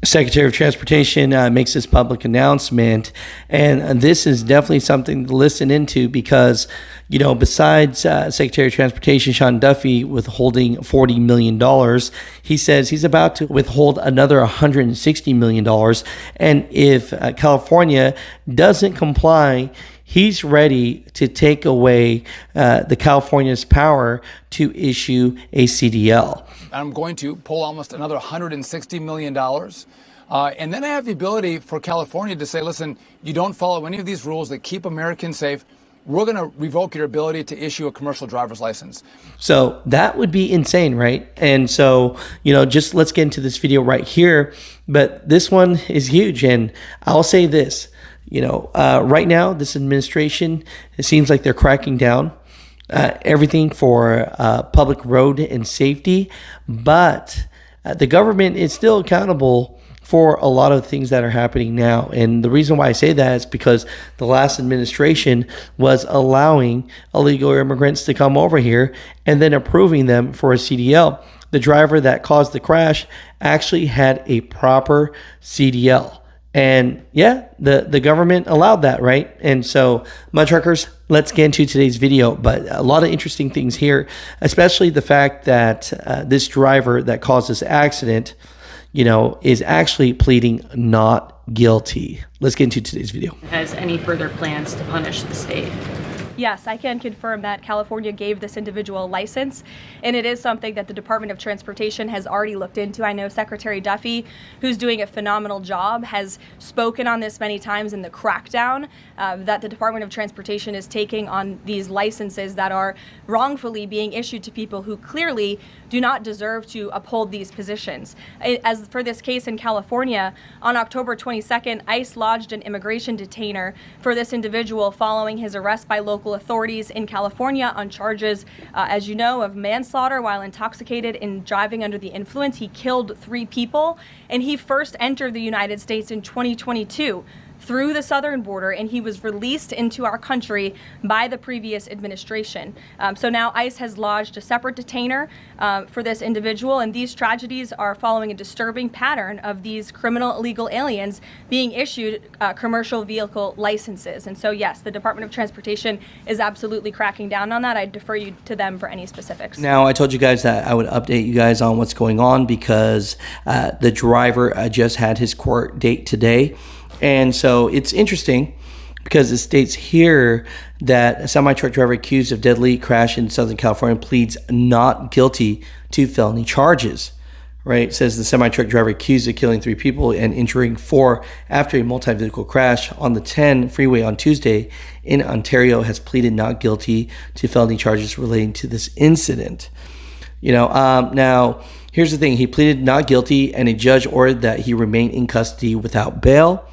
Secretary of Transportation makes this public announcement, and this is definitely something to listen into because, you know, besides Secretary of Transportation Sean Duffy withholding $40 million, he says he's about to withhold another $160 million. And if California doesn't comply, he's ready to take away the California's power to issue a CDL. I'm going to pull almost another $160 million. And then I have the ability for California to say, listen, you don't follow any of these rules that keep Americans safe. We're going to revoke your ability to issue a commercial driver's license. So that would be insane, right? And so, you know, just let's get into this video right here. But this one is huge. And I'll say this, you know, right now, this administration, it seems like they're cracking down everything for public road and safety, but the government is still accountable for a lot of things that are happening now. And the reason why I say that is because the last administration was allowing illegal immigrants to come over here and then approving them for a CDL. The driver that caused the crash actually had a proper CDL. And yeah, the government allowed that, right? And so, Mud Truckers, let's get into today's video. But a lot of interesting things here, especially the fact that this driver that caused this accident, you know, is actually pleading not guilty. Let's get into today's video. Has any further plans to punish the state? Yes, I can confirm that California gave this individual a license, and it is something that the Department of Transportation has already looked into. I know Secretary Duffy, who's doing a phenomenal job, has spoken on this many times in the crackdown that the Department of Transportation is taking on these licenses that are wrongfully being issued to people who clearly do not deserve to uphold these positions. As for this case in California, on October 22nd, ICE lodged an immigration detainer for this individual following his arrest by local authorities in California on charges, as you know, of manslaughter while intoxicated and driving under the influence. He killed 3 people, and he first entered the United States in 2022 through the southern border, and he was released into our country by the previous administration. So now ICE has lodged a separate detainer for this individual, and these tragedies are following a disturbing pattern of these criminal illegal aliens being issued commercial vehicle licenses. And so yes, the Department of Transportation is absolutely cracking down on that. I defer you to them for any specifics. Now, I told you guys that I would update you guys on what's going on because the driver just had his court date today. And so it's interesting because it states here that a semi-truck driver accused of deadly crash in Southern California pleads not guilty to felony charges, right? It says the semi-truck driver accused of killing 3 people and injuring 4 after a multi-vehicle crash on the 10 freeway on Tuesday in Ontario has pleaded not guilty to felony charges relating to this incident. You know, now here's the thing. He pleaded not guilty and a judge ordered that he remain in custody without bail.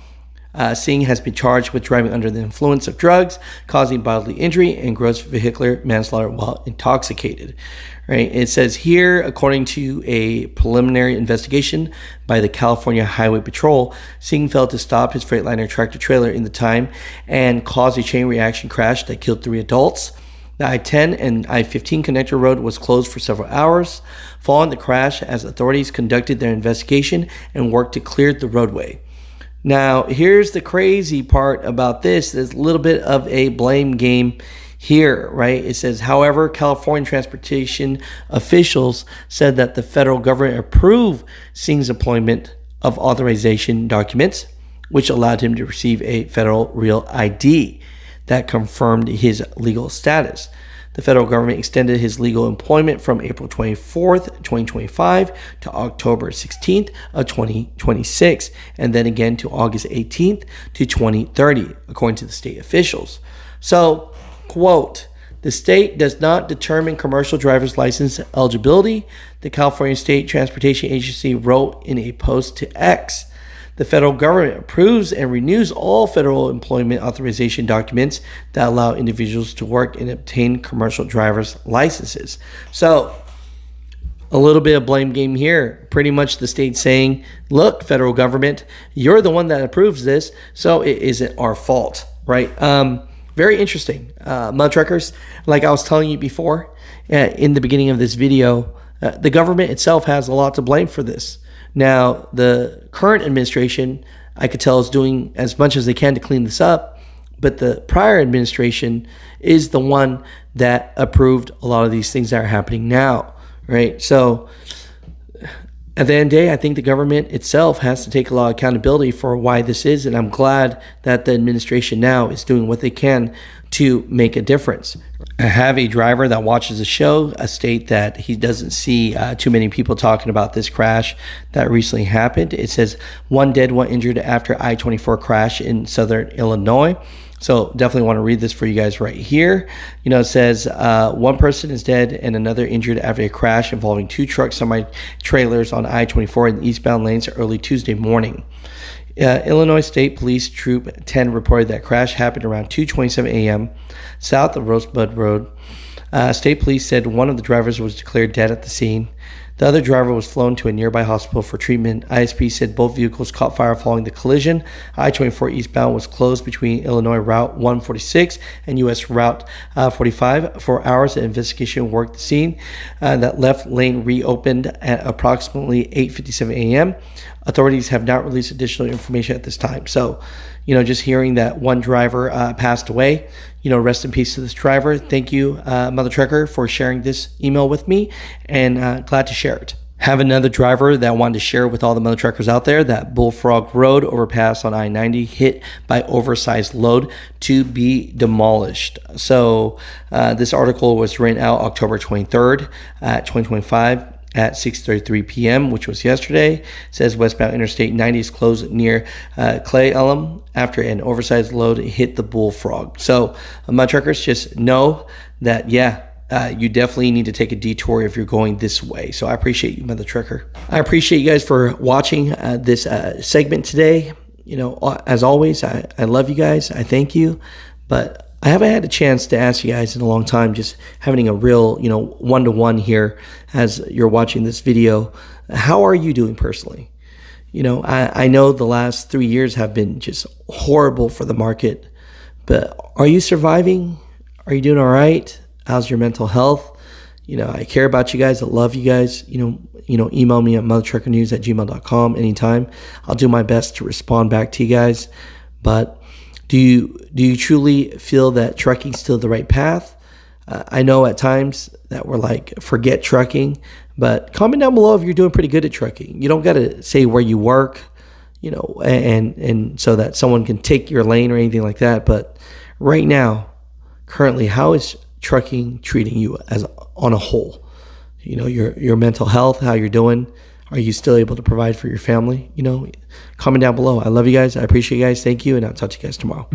Singh has been charged with driving under the influence of drugs, causing bodily injury, and gross vehicular manslaughter while intoxicated. Right? It says here, according to a preliminary investigation by the California Highway Patrol, Singh failed to stop his Freightliner tractor-trailer in the time and caused a chain reaction crash that killed 3 adults. The I-10 and I-15 connector road was closed for several hours following the crash as authorities conducted their investigation and worked to clear the roadway. Now, here's the crazy part about this. There's a little bit of a blame game here, right? It says, however, California transportation officials said that the federal government approved Singh's employment of authorization documents, which allowed him to receive a federal real ID that confirmed his legal status. The federal government extended his legal employment from April 24th, 2025 to October 16th of 2026, and then again to August 18th to 2030, according to the state officials. So, quote, the state does not determine commercial driver's license eligibility, the California State Transportation Agency wrote in a post to X. The federal government approves and renews all federal employment authorization documents that allow individuals to work and obtain commercial driver's licenses. So, a little bit of blame game here. Pretty much the state saying, look, federal government, you're the one that approves this, so it isn't our fault, right? Very interesting. Mud Truckers, like I was telling you before in the beginning of this video, the government itself has a lot to blame for this. Now, the current administration, I could tell, is doing as much as they can to clean this up, but the prior administration is the one that approved a lot of these things that are happening now, right? So at the end of the day, I think the government itself has to take a lot of accountability for why this is, and I'm glad that the administration now is doing what they can to make a difference. I have a driver that watches the show state that he doesn't see too many people talking about this crash that recently happened. It says 1 dead, 1 injured after I-24 crash in southern Illinois. So definitely want to read this for you guys right here. It says 1 person is dead and another injured after a crash involving 2 truck semi-trailers on I-24 in the eastbound lanes early Tuesday morning. Illinois State Police Troop 10 reported that crash happened around 2:27 a.m. south of Rosebud Road. State police said one of the drivers was declared dead at the scene. The other driver was flown to a nearby hospital for treatment. ISP said both vehicles caught fire following the collision. I-24 eastbound was closed between Illinois Route 146 and U.S. Route 45 for hours. An investigation worked the scene. That left lane reopened at approximately 8:57 a.m. Authorities have not released additional information at this time. So, just hearing that one driver passed away, rest in peace to this driver. Thank you, Mother Trucker, for sharing this email with me, and glad to share it. Have another driver that wanted to share with all the Mother Truckers out there that Bullfrog Road overpass on I-90 hit by oversized load to be demolished. So this article was written out October 23rd, 2025. At 6:33 p.m., which was yesterday. It says westbound Interstate 90 is closed near Clay Elm after an oversized load hit the Bullfrog. So, my truckers, just know that, you definitely need to take a detour if you're going this way. So I appreciate you, Mother Trucker. I appreciate you guys for watching this segment today. As always, I love you guys. I thank you. But I haven't had a chance to ask you guys in a long time, just having a real, one-to-one here as you're watching this video. How are you doing personally? I know the last 3 years have been just horrible for the market, but are you surviving? Are you doing all right? How's your mental health? I care about you guys. I love you guys. Email me at muthatruckernews@gmail.com anytime. I'll do my best to respond back to you guys. But do you truly feel that trucking's still the right path? I know at times that we're like, forget trucking, but comment down below if you're doing pretty good at trucking. You don't got to say where you work, and so that someone can take your lane or anything like that. But right now, currently, how is trucking treating you as on a whole? Your mental health, how you're doing. Are you still able to provide for your family? Comment down below. I love you guys. I appreciate you guys. Thank you. And I'll talk to you guys tomorrow.